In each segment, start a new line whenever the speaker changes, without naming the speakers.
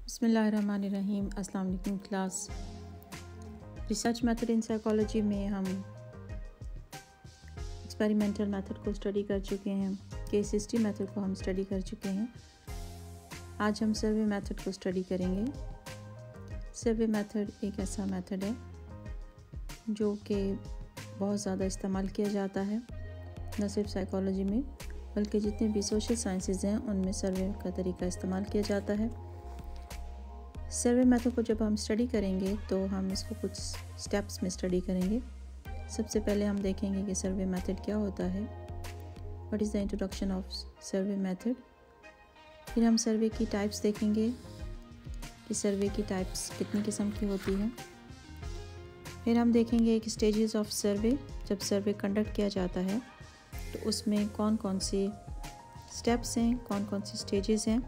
बिस्मिल्लाहिर्रहमानिर्रहीम। अस्सलाम वालेकुम class. Research method in psychology में हम एक्सपेरिमेंटल मेथड को स्टडी कर चुके हैं, केस हिस्ट्री मेथड को हम स्टडी कर चुके हैं। आज हम सर्वे मेथड को स्टडी करेंगे। सर्वे मेथड एक ऐसा मेथड है जो कि बहुत ज़्यादा इस्तेमाल किया जाता है, न सिर्फ साइकोलॉजी में बल्कि जितने भी सोशल साइंसेज हैं उनमें सर्वे का तरीका इस्तेमाल किया जाता है। सर्वे मेथड को जब हम स्टडी करेंगे तो हम इसको कुछ स्टेप्स में स्टडी करेंगे। सबसे पहले हम देखेंगे कि सर्वे मेथड क्या होता है, what is the introduction of survey method. फिर हम सर्वे की टाइप्स देखेंगे कि सर्वे की टाइप्स कितनी किस्म की होती हैं। फिर हम देखेंगे कि स्टेजेस ऑफ सर्वे, जब सर्वे कंडक्ट किया जाता है तो उसमें कौन कौन से स्टेप्स हैं, कौन कौन सी स्टेजेस हैं।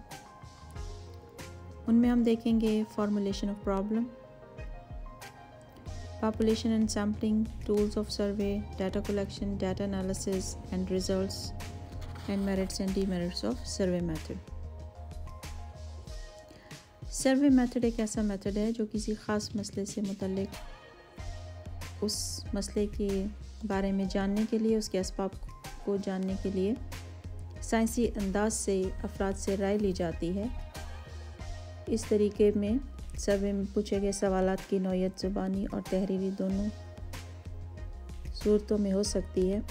उनमें हम देखेंगे formulation of problem, population and sampling, tools of survey, data collection, data analysis and results and merits and demerits of survey method. Survey method एक ऐसा मेथड है जो किसी ख़ास मसले से मुतल्लिक उस मसले के बारे में जानने के लिए, उसके असबाब को जानने के लिए साइंसी अंदाज से अफराद से राय ली जाती है। इस तरीके में सर्वे में पूछे गए सवालात की नौयत ज़ुबानी और तहरीरी दोनों सूरतों में हो सकती है।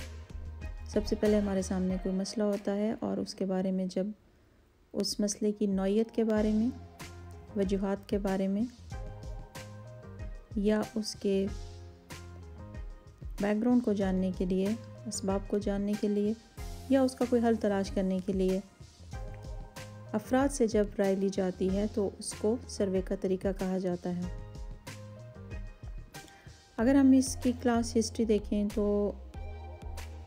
सबसे पहले हमारे सामने कोई मसला होता है और उसके बारे में जब उस मसले की नौयत के बारे में, वजूहात के बारे में या उसके बैकग्राउंड को जानने के लिए, असबाब को जानने के लिए या उसका कोई हल तलाश करने के लिए अफराद से जब राय ली जाती है तो उसको सर्वे का तरीका कहा जाता है। अगर हम इसकी क्लास हिस्ट्री देखें तो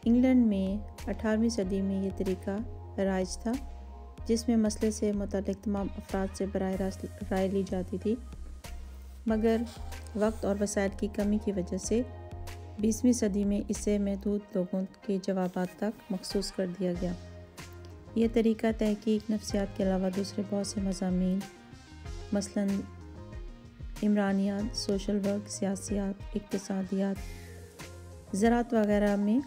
इंग्लैंड में 18वीं सदी में ये तरीका राइज था, जिसमें मसले से मुताल्लिक़ तमाम अफराद से बराह रास्त राय ली जाती थी, मगर वक्त और वसाइल की कमी की वजह से 20वीं सदी में इसे महदूद लोगों के जवाबात तक मखसूस कर दिया गया। यह तरीका तहकीक, नफ्सियात के अलावा दूसरे बहुत से मज़ामीन मसलन इमरानियात, सोशल वर्क, सियासियात, इक़्तिसादियात, ज़राअत वगैरह में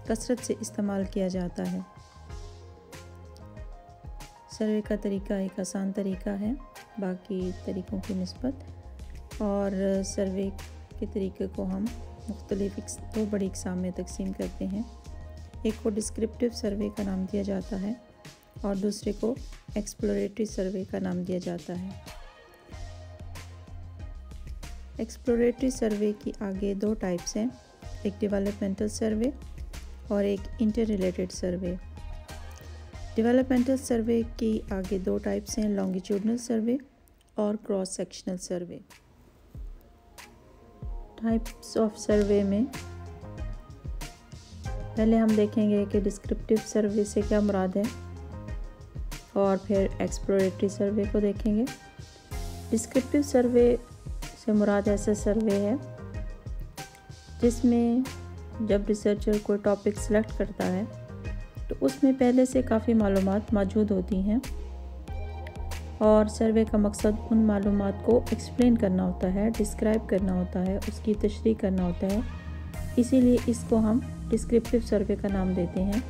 कसरत से इस्तेमाल किया जाता है। सर्वे का तरीका एक आसान तरीका है बाकी तरीक़ों की निस्बत, और सर्वे के तरीके को हम मुख्तलिफ दो बड़ी इक़साम में तकसीम करते हैं। एक को डिस्क्रिप्टिव सर्वे का नाम दिया जाता है और दूसरे को एक्सप्लोरेटरी सर्वे का नाम दिया जाता है। एक्सप्लोरेटरी सर्वे की आगे दो टाइप्स हैं, एक डेवलपमेंटल सर्वे और एक इंटर रिलेटेड सर्वे। डेवलपमेंटल सर्वे की आगे दो टाइप्स हैं, लॉन्गिट्यूडनल सर्वे और cross sectional survey. Types of सर्वे में पहले हम देखेंगे कि डिस्क्रिप्टिव सर्वे से क्या मुराद है और फिर एक्सप्लोरेटरी सर्वे को देखेंगे। डिस्क्रिप्टिव सर्वे से मुराद ऐसा सर्वे है जिसमें जब रिसर्चर कोई टॉपिक सेलेक्ट करता है तो उसमें पहले से काफ़ी मालूमात मौजूद होती हैं और सर्वे का मकसद उन मालूमात को एक्सप्लेन करना होता है, डिस्क्राइब करना होता है, उसकी तशरीह करना होता है। इसीलिए इसको हम डिस्क्रिप्टिव सर्वे का नाम देते हैं।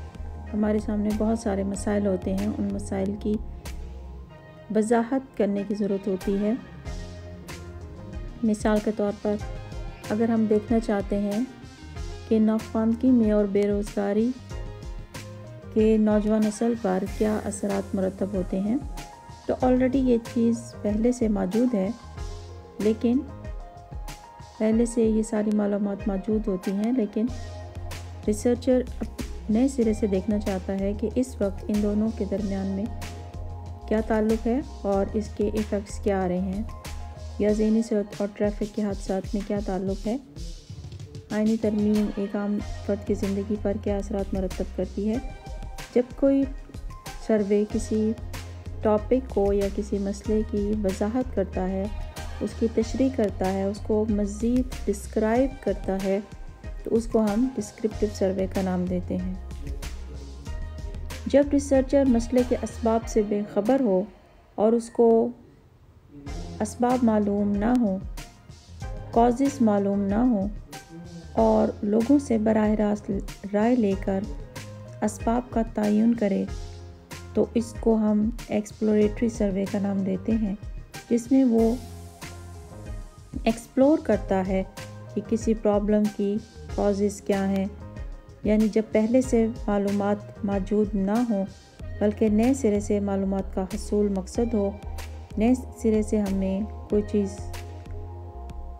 हमारे सामने बहुत सारे मसाइल होते हैं, उन मसाइल की वजाहत करने की ज़रूरत होती है। मिसाल के तौर पर अगर हम देखना चाहते हैं कि नाख्वानगी में और बेरोज़गारी के नौजवान नस्ल पर क्या असरात मुरतब होते हैं, तो ऑलरेडी ये चीज़ पहले से मौजूद है, लेकिन पहले से ये सारी मालूमात मौजूद होती हैं, लेकिन रिसर्चर नए सिरे से देखना चाहता है कि इस वक्त इन दोनों के दरमियान में क्या ताल्लुक़ है और इसके इफ़ेक्ट्स क्या आ रहे हैं, या ज़हनी सेहत और ट्रैफिक के हादसात में क्या ताल्लुक़ है, आईनी तरमीम एक आम फ़र्द की ज़िंदगी पर क्या असरात मरतब करती है। जब कोई सर्वे किसी टॉपिक को या किसी मसले की वजाहत करता है, उसकी तशरीह करता है, उसको मज़ीद डिस्क्राइब करता है, तो उसको हम डिस्क्रिप्टिव सर्वे का नाम देते हैं। जब रिसर्चर मसले के असबाब से बेखबर हो और उसको असबाब मालूम ना हो, कॉजेज़ मालूम ना हो और लोगों से बराह रास्त राय लेकर असबाब का तयन करे, तो इसको हम एक्सप्लोरेटरी सर्वे का नाम देते हैं, जिसमें वो एक्सप्लोर करता है कि किसी प्रॉब्लम की कॉजेज़ क्या हैं, यानी जब पहले से मालूमात मौजूद ना हो बल्कि नए सिरे से मालूमात का हसूल मकसद हो, नए सिरे से हमें कोई चीज़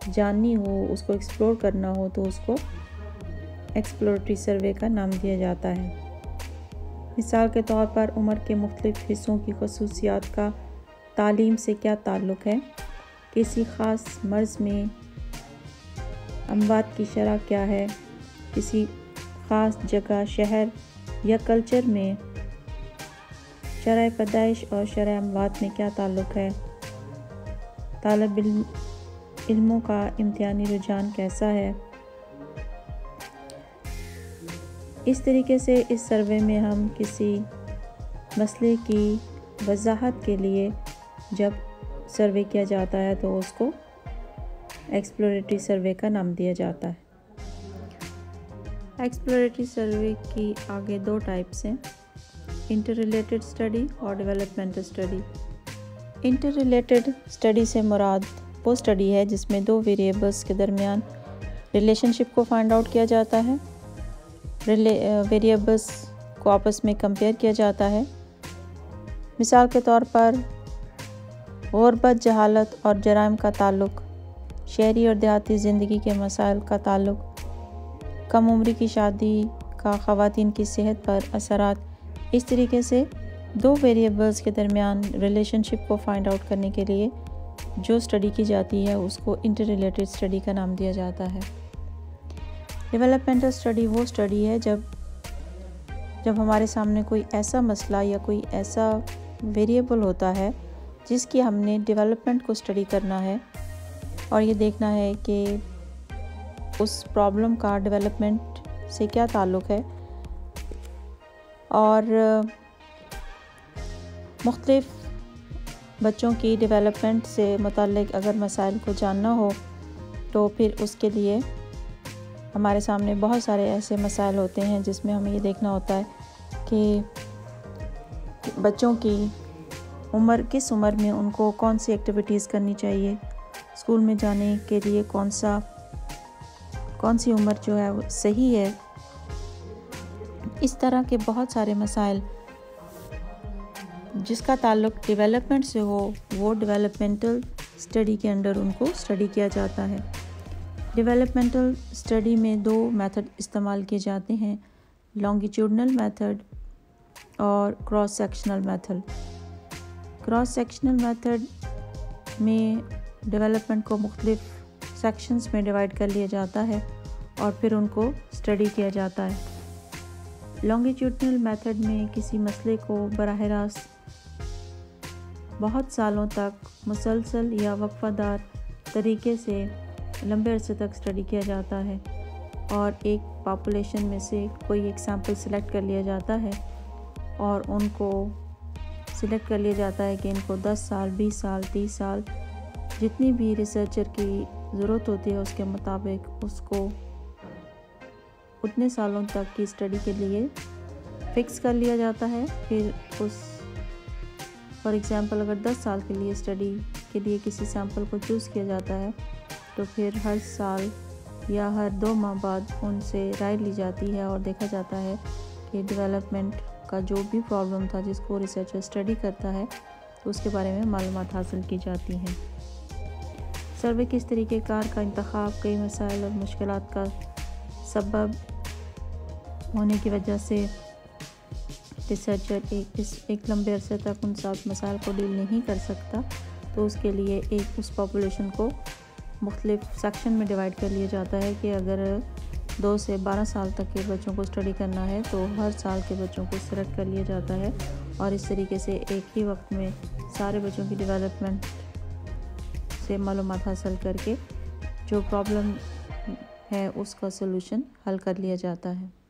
जाननी हो, उसको एक्सप्लोर करना हो, तो उसको एक्सप्लोरेटरी सर्वे का नाम दिया जाता है। मिसाल के तौर पर उम्र के मुख्तलिफ़ हिस्सों की खसूसियात का तालीम से क्या ताल्लुक़ है, किसी ख़ास मर्ज़ में अमवात की शरह क्या है, किसी ख़ास जगह, शहर या कल्चर में शरह पैदाइश और शरह अमवात में क्या ताल्लुक़ है, तालिब इल्मों का इम्तिहानी रुझान कैसा है। इस तरीके से इस सर्वे में हम किसी मसले की वजाहत के लिए जब सर्वे किया जाता है तो उसको एक्सप्लोरेटरी सर्वे का नाम दिया जाता है। एक्सप्लोरेटरी सर्वे की आगे दो टाइप्स हैं, इंटर रिलेटेड स्टडी और developmental study. Inter related study से मुराद वो स्टडी है जिसमें दो वेरिएबल्स के दरमियान रिलेशनशिप को फाइंड आउट किया जाता है, वेरिएबल्स को आपस में कंपेयर किया जाता है। मिसाल के तौर पर गुर्बत, जहालत और जराइम का ताल्लुक़, शहरी और देहाती ज़िंदगी के मसाइल का ताल्लुक़, कम उम्री की शादी का ख़वातीन की सेहत पर असरात। इस तरीके से दो वेरिएबल्स के दरमियान रिलेशनशिप को फाइंड आउट करने के लिए जो स्टडी की जाती है उसको इंटर रिलेटेड स्टडी का नाम दिया जाता है। डेवलपमेंटल स्टडी वो स्टडी है जब हमारे सामने कोई ऐसा मसला या कोई ऐसा वेरिएबल होता है जिसकी हमने डेवलपमेंट को स्टडी करना है और ये देखना है कि उस प्रॉब्लम का डेवलपमेंट से क्या ताल्लुक़ है और मुख्तलिफ़ बच्चों की डेवलपमेंट से मुताल्लिक़ अगर मसाइल को जानना हो तो फिर उसके लिए हमारे सामने बहुत सारे ऐसे मसाइल होते हैं जिसमें हमें ये देखना होता है कि बच्चों की उम्र, किस उम्र में उनको कौन सी एक्टिविटीज़ करनी चाहिए, स्कूल में जाने के लिए कौन सी उम्र जो है वो सही है। इस तरह के बहुत सारे मसाइल जिसका ताल्लुक़ डेवलपमेंट से हो वो डेवलपमेंटल स्टडी के अंडर उनको स्टडी किया जाता है। डेवलपमेंटल स्टडी में दो मेथड इस्तेमाल किए जाते हैं, लॉन्गिट्यूडनल मेथड और cross sectional method. Cross sectional method में डेवलपमेंट को मुख्तलिफ सेक्शंस में डिवाइड कर लिया जाता है और फिर उनको स्टडी किया जाता है। लॉन्गिट्यूडनल मेथड में किसी मसले को बराह रास्त बहुत सालों तक मुसलसल या वक्फादार तरीके से लंबे अरसे तक स्टडी किया जाता है और एक पॉपुलेशन में से कोई एक सैम्पल सिलेक्ट कर लिया जाता है और उनको सिलेक्ट कर लिया जाता है कि इनको 10 साल, 20 साल, 30 साल जितनी भी रिसर्चर की ज़रूरत होती है उसके मुताबिक उसको उतने सालों तक की स्टडी के लिए फ़िक्स कर लिया जाता है। फिर उस फॉर एग्ज़ाम्पल अगर 10 साल के लिए स्टडी के लिए किसी सैम्पल को चूज़ किया जाता है तो फिर हर साल या हर 2 माह बाद उनसे राय ली जाती है और देखा जाता है कि डेवलपमेंट का जो भी प्रॉब्लम था जिसको रिसर्चर स्टडी करता है तो उसके बारे में मालूमात हासिल की जाती हैं। सर्वे किस तरीक़ेकार का इंतखाब कई मसाइल और मुश्किलात का सबब होने की वजह से रिसर्चर एक लंबे अरसे तक उन 7 मसाइल को डील नहीं कर सकता, तो उसके लिए एक उस पॉपुलेशन को मुख्तलिफ सेक्शन में डिवाइड कर लिया जाता है कि अगर 2 से 12 साल तक के बच्चों को स्टडी करना है तो हर साल के बच्चों को सिलेक्ट कर लिया जाता है और इस तरीके से एक ही वक्त में सारे बच्चों की डेवलपमेंट से मालूमात हासिल करके जो प्रॉब्लम है उसका सलूशन हल कर लिया जाता है।